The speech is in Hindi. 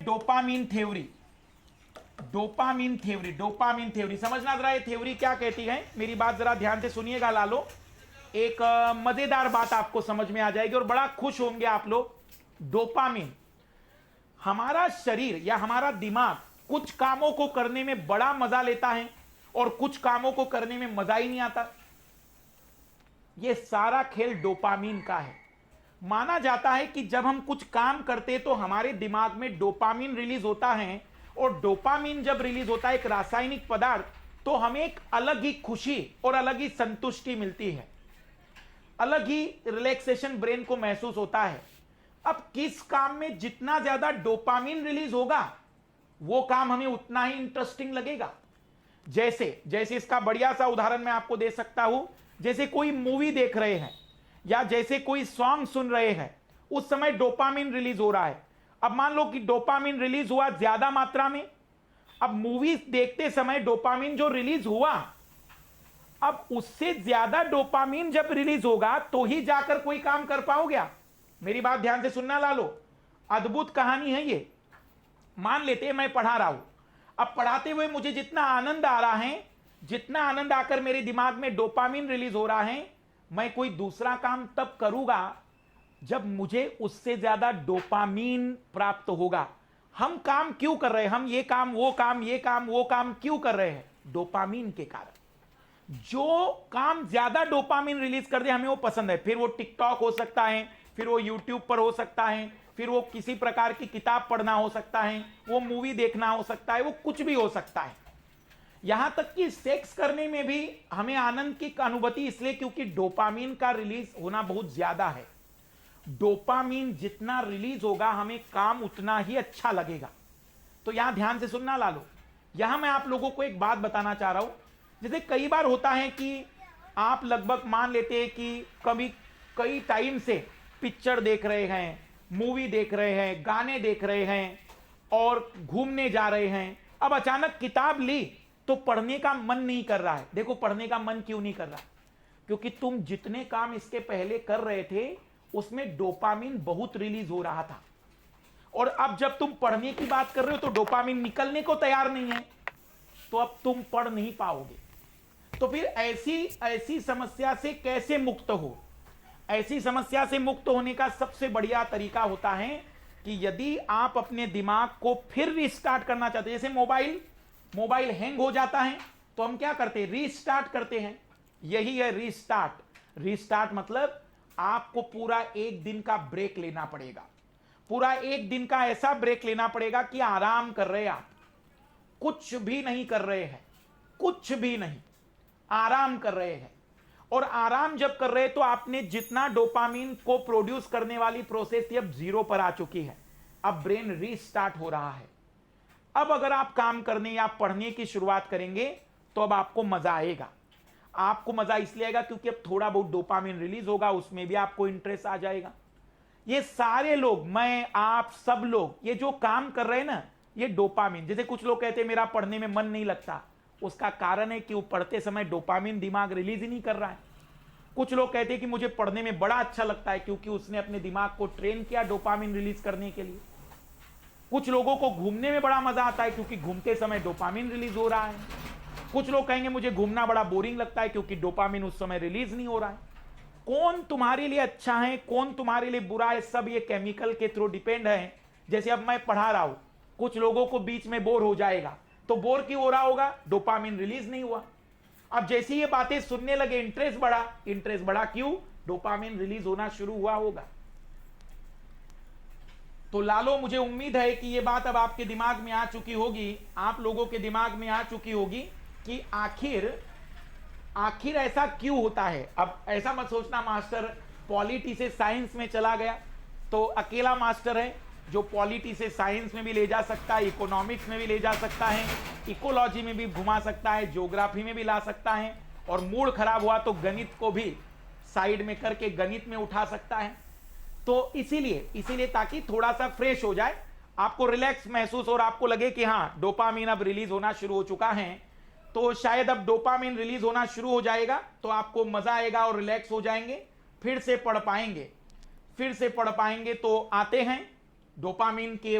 Dopamine theory. Dopamine theory, dopamine theory समझना जरा, ये थ्योरी क्या कहती है, मेरी बात जरा ध्यान से सुनिएगा लालो। एक मजेदार बात आपको समझ में आ जाएगी और बड़ा खुश होंगे आप लोग। डोपामीन, हमारा शरीर या हमारा दिमाग कुछ कामों को करने में बड़ा मजा लेता है और कुछ कामों को करने में मजा ही नहीं आता। यह सारा खेल डोपामीन का है। माना जाता है कि जब हम कुछ काम करते हैं तो हमारे दिमाग में डोपामीन रिलीज होता है, और डोपामीन जब रिलीज होता है, एक रासायनिक पदार्थ, तो हमें एक अलग ही खुशी और अलग ही संतुष्टि मिलती है, अलग ही रिलैक्सेशन ब्रेन को महसूस होता है। अब किस काम में जितना ज्यादा डोपामीन रिलीज होगा वो काम हमें उतना ही इंटरेस्टिंग लगेगा। जैसे जैसे इसका बढ़िया सा उदाहरण मैं आपको दे सकता हूं, जैसे कोई मूवी देख रहे हैं या जैसे कोई सॉन्ग सुन रहे हैं, उस समय डोपामीन रिलीज हो रहा है। अब मान लो कि डोपामीन रिलीज हुआ ज्यादा मात्रा में, अब मूवी देखते समय डोपामीन जो रिलीज हुआ, अब उससे ज्यादा डोपामीन जब रिलीज होगा तो ही जाकर कोई काम कर पाओगे आप। मेरी बात ध्यान से सुनना लालो, अद्भुत कहानी है ये। मान लेते हैं मैं पढ़ा रहा हूं, अब पढ़ाते हुए मुझे जितना आनंद आ रहा है, जितना आनंद आकर मेरे दिमाग में डोपामीन रिलीज हो रहा है, मैं कोई दूसरा काम तब करूंगा जब मुझे उससे ज्यादा डोपामीन प्राप्त होगा। हम काम क्यों कर रहे हैं, हम ये काम वो काम ये काम वो काम क्यों कर रहे हैं? डोपामीन के कारण। जो काम ज्यादा डोपामीन रिलीज कर दे हमें वो पसंद है। फिर वो टिकटॉक हो सकता है, फिर वो यूट्यूब पर हो सकता है, फिर वो किसी प्रकार की किताब पढ़ना हो सकता है, वो मूवी देखना हो सकता है, वो कुछ भी हो सकता है। यहां तक कि सेक्स करने में भी हमें आनंद की अनुभूति इसलिए क्योंकि डोपामीन का रिलीज होना बहुत ज्यादा है। डोपामीन जितना रिलीज होगा हमें काम उतना ही अच्छा लगेगा। तो यहां ध्यान से सुनना लालो, यहां मैं आप लोगों को एक बात बताना चाह रहा हूं। जैसे कई बार होता है कि आप लगभग मान लेते हैं कि कभी कई टाइम से पिक्चर देख रहे हैं, मूवी देख रहे हैं, गाने देख रहे हैं और घूमने जा रहे हैं, अब अचानक किताब ली तो पढ़ने का मन नहीं कर रहा है। देखो पढ़ने का मन क्यों नहीं कर रहा? क्योंकि तुम जितने काम इसके पहले कर रहे थे उसमें डोपामीन बहुत रिलीज हो रहा था, और अब जब तुम पढ़ने की बात कर रहे हो तो डोपामीन निकलने को तैयार नहीं है, तो अब तुम पढ़ नहीं पाओगे। तो फिर ऐसी समस्या से कैसे मुक्त हो? ऐसी समस्या से मुक्त होने का सबसे बढ़िया तरीका होता है कि यदि आप अपने दिमाग को फिर रिस्टार्ट करना चाहते हैं, जैसे मोबाइल हैंग हो जाता है तो हम क्या करते हैं? रीस्टार्ट करते हैं। यही है रीस्टार्ट। रीस्टार्ट मतलब आपको पूरा एक दिन का ब्रेक लेना पड़ेगा। पूरा एक दिन का ऐसा ब्रेक लेना पड़ेगा कि आराम कर रहे हैं आप, कुछ भी नहीं कर रहे हैं, कुछ भी नहीं, आराम कर रहे हैं। और आराम जब कर रहे हैं तो आपने जितना डोपामीन को प्रोड्यूस करने वाली प्रोसेस थी अब जीरो पर आ चुकी है। अब ब्रेन रीस्टार्ट हो रहा है। अब अगर आप काम करने या पढ़ने की शुरुआत करेंगे तो अब आपको मजा आएगा। आपको मजा इसलिए आएगा क्योंकि अब थोड़ा बहुत डोपामीन रिलीज होगा, उसमें भी आपको इंटरेस्ट आ जाएगा। ये सारे लोग, मैं आप सब लोग, ये जो काम कर रहे हैं ना, ये डोपामीन। जैसे कुछ लोग कहते हैं मेरा पढ़ने में मन नहीं लगता, उसका कारण है कि वो पढ़ते समय डोपामीन दिमाग रिलीज ही नहीं कर रहा है। कुछ लोग कहते हैं कि मुझे पढ़ने में बड़ा अच्छा लगता है क्योंकि उसने अपने दिमाग को ट्रेन किया डोपामीन रिलीज करने के लिए। कुछ लोगों को घूमने में बड़ा मजा आता है क्योंकि घूमते समय डोपामीन रिलीज हो रहा है। कुछ लोग कहेंगे मुझे घूमना बड़ा बोरिंग लगता है क्योंकि डोपामीन उस समय रिलीज नहीं हो रहा है। कौन तुम्हारे लिए अच्छा है, कौन तुम्हारे लिए बुरा है, सब ये केमिकल के थ्रू डिपेंड है। जैसे अब मैं पढ़ा रहा हूं, कुछ लोगों को बीच में बोर हो जाएगा, तो बोर क्यों हो रहा होगा? डोपामीन रिलीज नहीं हुआ। अब जैसे ये बातें सुनने लगे इंटरेस्ट बढ़ा। इंटरेस्ट बढ़ा क्यों? डोपामीन रिलीज होना शुरू हुआ होगा। तो लालो, मुझे उम्मीद है कि ये बात अब आपके दिमाग में आ चुकी होगी, आप लोगों के दिमाग में आ चुकी होगी कि आखिर ऐसा क्यों होता है। अब ऐसा मत सोचना मास्टर पॉलिटी से साइंस में चला गया, तो अकेला मास्टर है जो पॉलिटी से साइंस में भी ले जा सकता है, इकोनॉमिक्स में भी ले जा सकता है, इकोलॉजी में भी घुमा सकता है, ज्योग्राफी में भी ला सकता है, और मूड खराब हुआ तो गणित को भी साइड में करके गणित में उठा सकता है। तो इसीलिए ताकि थोड़ा सा फ्रेश हो जाए, आपको रिलैक्स महसूस और आपको लगे कि हाँ डोपामीन अब रिलीज होना शुरू हो चुका है, तो शायद अब डोपामीन रिलीज होना शुरू हो जाएगा तो आपको मजा आएगा और रिलैक्स हो जाएंगे, फिर से पढ़ पाएंगे। तो आते हैं डोपामीन के